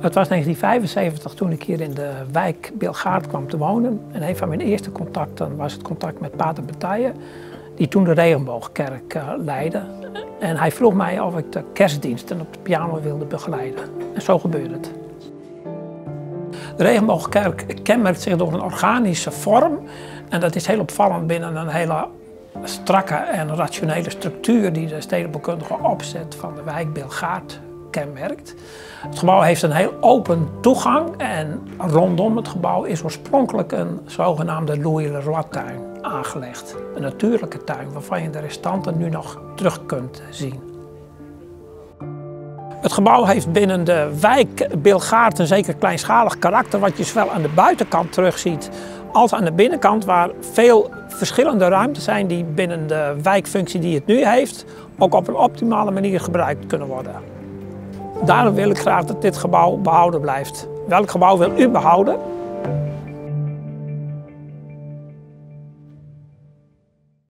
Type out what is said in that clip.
Het was 1975 toen ik hier in de wijk Bilgaard kwam te wonen. En een van mijn eerste contacten was het contact met pater Bethije, die toen de Regenboogkerk leidde. En hij vroeg mij of ik de kerstdiensten op de piano wilde begeleiden. En zo gebeurde het. De Regenboogkerk kenmerkt zich door een organische vorm. En dat is heel opvallend binnen een hele strakke en rationele structuur die de stedenbouwkundige opzet van de wijk Bilgaard kenmerkt. Het gebouw heeft een heel open toegang en rondom het gebouw is oorspronkelijk een zogenaamde Louis Leroy-tuin aangelegd. Een natuurlijke tuin waarvan je de restanten nu nog terug kunt zien. Het gebouw heeft binnen de wijk Bilgaard een zeker kleinschalig karakter, wat je zowel aan de buitenkant terugziet als aan de binnenkant, waar veel verschillende ruimtes zijn die binnen de wijkfunctie die het nu heeft ook op een optimale manier gebruikt kunnen worden. Daarom wil ik graag dat dit gebouw behouden blijft. Welk gebouw wil u behouden?